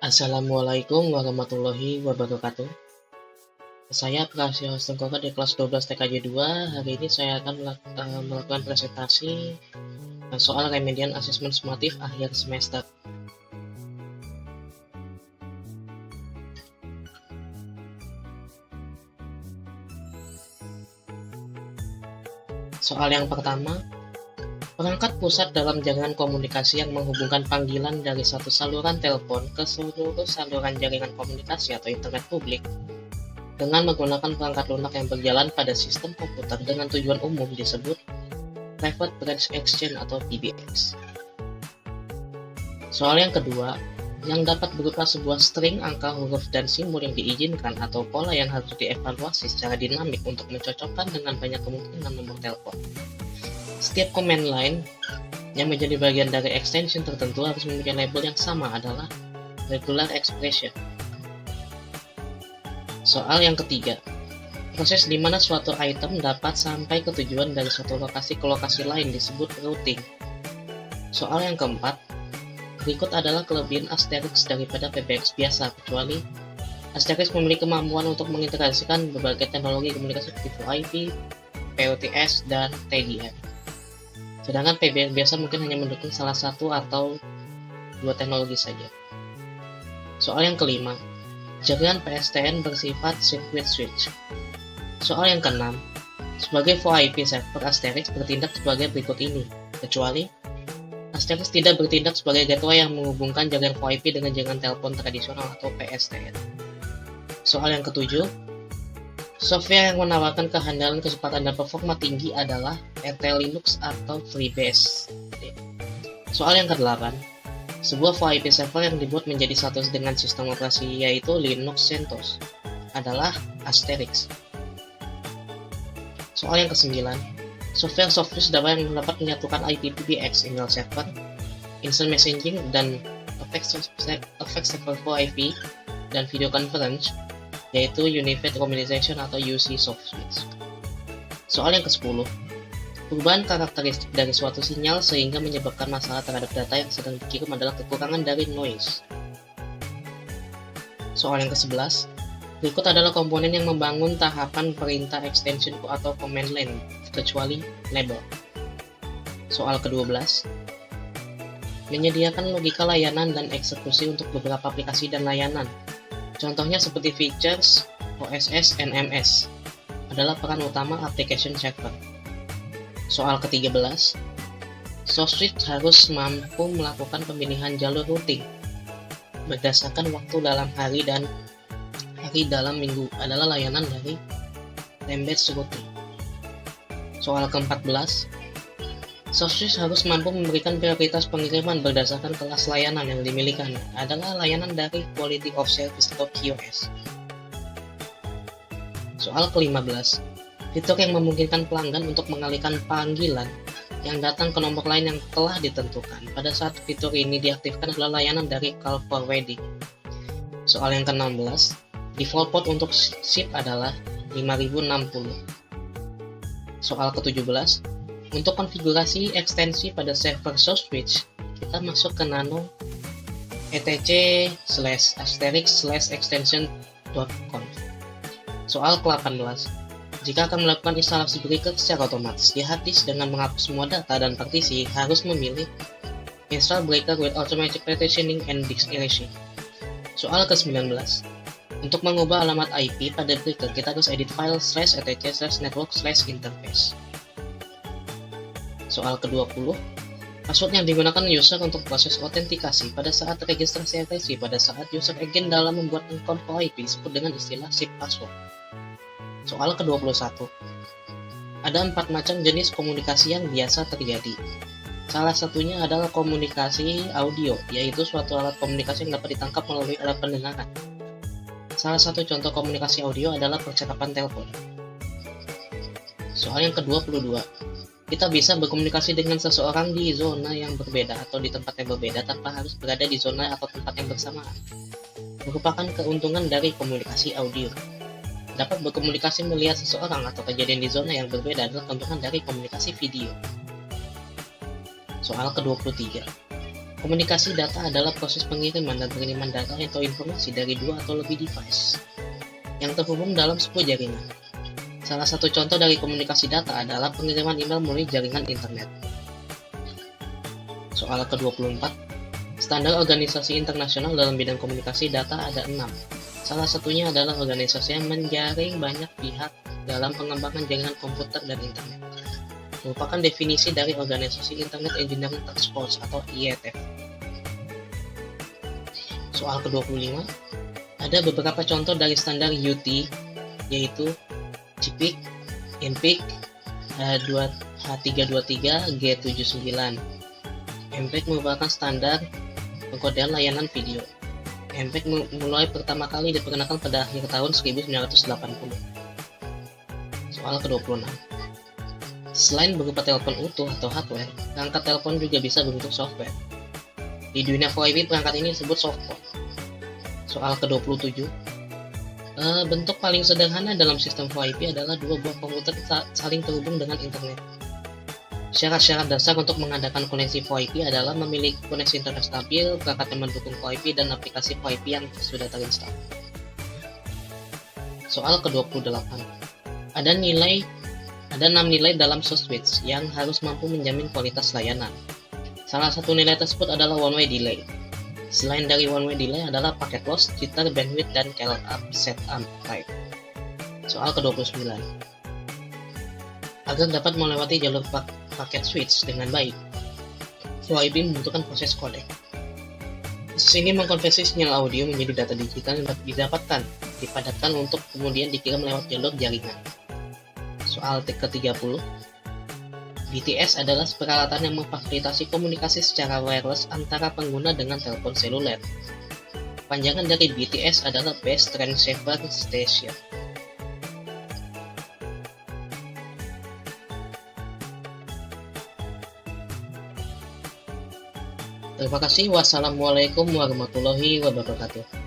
Assalamualaikum warahmatullahi wabarakatuh. Saya Prasio Sengkora di kelas 12 TKJ 2. Hari ini saya akan melakukan presentasi soal remedian asesmen sumatif akhir semester. Soal yang pertama, perangkat pusat dalam jaringan komunikasi yang menghubungkan panggilan dari satu saluran telepon ke seluruh saluran jaringan komunikasi atau internet publik dengan menggunakan perangkat lunak yang berjalan pada sistem komputer dengan tujuan umum disebut Private Branch Exchange atau PBX. Soal yang kedua, yang dapat berupa sebuah string angka, huruf, dan simbol yang diizinkan atau pola yang harus dievaluasi secara dinamik untuk mencocokkan dengan banyak kemungkinan nomor telepon. Setiap command line yang menjadi bagian dari extension tertentu harus memiliki label yang sama adalah regular expression. Soal yang ketiga, proses di mana suatu item dapat sampai ke tujuan dari suatu lokasi ke lokasi lain disebut routing. Soal yang keempat, berikut adalah kelebihan Asterix daripada PBX biasa, kecuali Asterix memiliki kemampuan untuk mengintegrasikan berbagai teknologi komunikasi seperti VoIP, POTS, dan TDM. Sedangkan PBX biasa mungkin hanya mendukung salah satu atau dua teknologi saja. Soal yang kelima, jaringan PSTN bersifat circuit switch. Soal yang keenam, sebagai VoIP server, Asterix bertindak sebagai berikut ini, kecuali Asterix tidak bertindak sebagai gateway yang menghubungkan jaringan VoIP dengan jaringan telepon tradisional atau PSTN. Soal yang ketujuh, software yang menawarkan kehandalan, kecepatan, dan performa tinggi adalah RT Linux atau FreeBSD. Soal yang kedelapan, sebuah VoIP server yang dibuat menjadi satu dengan sistem operasi yaitu Linux CentOS adalah Asterix. Soal yang kesembilan, software yang dapat menyatukan IPPBX, email server, instant messaging, dan effect server VoIP dan video conference yaitu Unified Communication atau UC Software. Soal yang ke-10, perubahan karakteristik dari suatu sinyal sehingga menyebabkan masalah terhadap data yang sedang dikirim adalah kekurangan dari noise. Soal yang ke-11, berikut adalah komponen yang membangun tahapan perintah extension atau command line, kecuali label. Soal ke-12, menyediakan logika layanan dan eksekusi untuk beberapa aplikasi dan layanan. Contohnya seperti features OSS NMS adalah peran utama application server. Soal ke-13, SoftSwitch harus mampu melakukan pemilihan jalur routing berdasarkan waktu dalam hari dan hari dalam minggu adalah layanan dari Rembrandt routing. Soal ke-14, SoftSwitch harus mampu memberikan prioritas pengiriman berdasarkan kelas layanan yang dimilikinya adalah layanan dari Quality of Service atau QoS. Soal ke-15, fitur yang memungkinkan pelanggan untuk mengalihkan panggilan yang datang ke nomor lain yang telah ditentukan. Pada saat fitur ini diaktifkan adalah layanan dari call forwarding. Soal yang ke-16, default port untuk SIP adalah 5060. Soal ke-17, untuk konfigurasi ekstensi pada server SoftSwitch, kita masuk ke nano etc/asterisk/extension.conf. Soal ke-18, jika akan melakukan instalasi berikut secara otomatis di hard disk dengan menghapus semua data dan partisi, harus memilih install breaker with automatic partitioning and disk erasure. Soal ke-19, untuk mengubah alamat IP pada breaker, kita harus edit file /etc/network/interface. Soal ke-20, password yang digunakan user untuk proses autentikasi pada saat registrasi RTC pada saat user agent dalam membuat account VoIP disebut dengan istilah SIP password. Soal ke-21, ada 4 macam jenis komunikasi yang biasa terjadi. Salah satunya adalah komunikasi audio, yaitu suatu alat komunikasi yang dapat ditangkap melalui alat pendengaran. Salah satu contoh komunikasi audio adalah percakapan telepon. Soal yang ke-22, kita bisa berkomunikasi dengan seseorang di zona yang berbeda atau di tempat yang berbeda tanpa harus berada di zona atau tempat yang bersamaan. Merupakan keuntungan dari komunikasi audio. Dapat berkomunikasi melihat seseorang atau kejadian di zona yang berbeda adalah keuntungan dari komunikasi video. Soal ke-23, Komunikasi data adalah proses pengiriman dan pengiriman data atau informasi dari dua atau lebih device yang terhubung dalam sebuah jaringan. Salah satu contoh dari komunikasi data adalah pengiriman email melalui jaringan internet. Soal ke-24, standar organisasi internasional dalam bidang komunikasi data ada 6. Salah satunya adalah organisasi yang menjaring banyak pihak dalam pengembangan jaringan komputer dan internet. Merupakan definisi dari Organisasi Internet Engineering Task Force atau IETF. Soal ke-25, ada beberapa contoh dari standar UT, yaitu CPIC, MPIC, H323, G79. MPEG merupakan standar pengkodean layanan video. MPEG mulai pertama kali diperkenalkan pada akhir tahun 1980. Soal ke-26. Selain berupa telepon utuh atau hardware, perangkat telepon juga bisa berbentuk software. Di dunia VoIP, perangkat ini disebut software. Soal ke-27. Bentuk paling sederhana dalam sistem VoIP adalah dua buah komputer saling terhubung dengan internet. Syarat-syarat dasar untuk mengadakan koneksi VoIP adalah memiliki koneksi internet stabil, perangkat yang mendukung VoIP, dan aplikasi VoIP yang sudah terinstall. Soal ke-28. Ada 6 nilai dalam SOS yang harus mampu menjamin kualitas layanan. Salah satu nilai tersebut adalah one-way delay. Selain dari one-way delay adalah packet loss, jitter, bandwidth, dan scale up setup time. Soal ke-29. Agar dapat melewati jalur paket switch dengan baik, VoIP membutuhkan proses codec. Proses ini mengkonversi sinyal audio menjadi data digital yang dapat didapatkan, dipadatkan untuk kemudian dikirim lewat jalur jaringan. Soal ke-30, BTS adalah peralatan yang memfasilitasi komunikasi secara wireless antara pengguna dengan telepon seluler. Panjangan dari BTS adalah Best Transceiver Station. Terima kasih. Wassalamualaikum warahmatullahi wabarakatuh.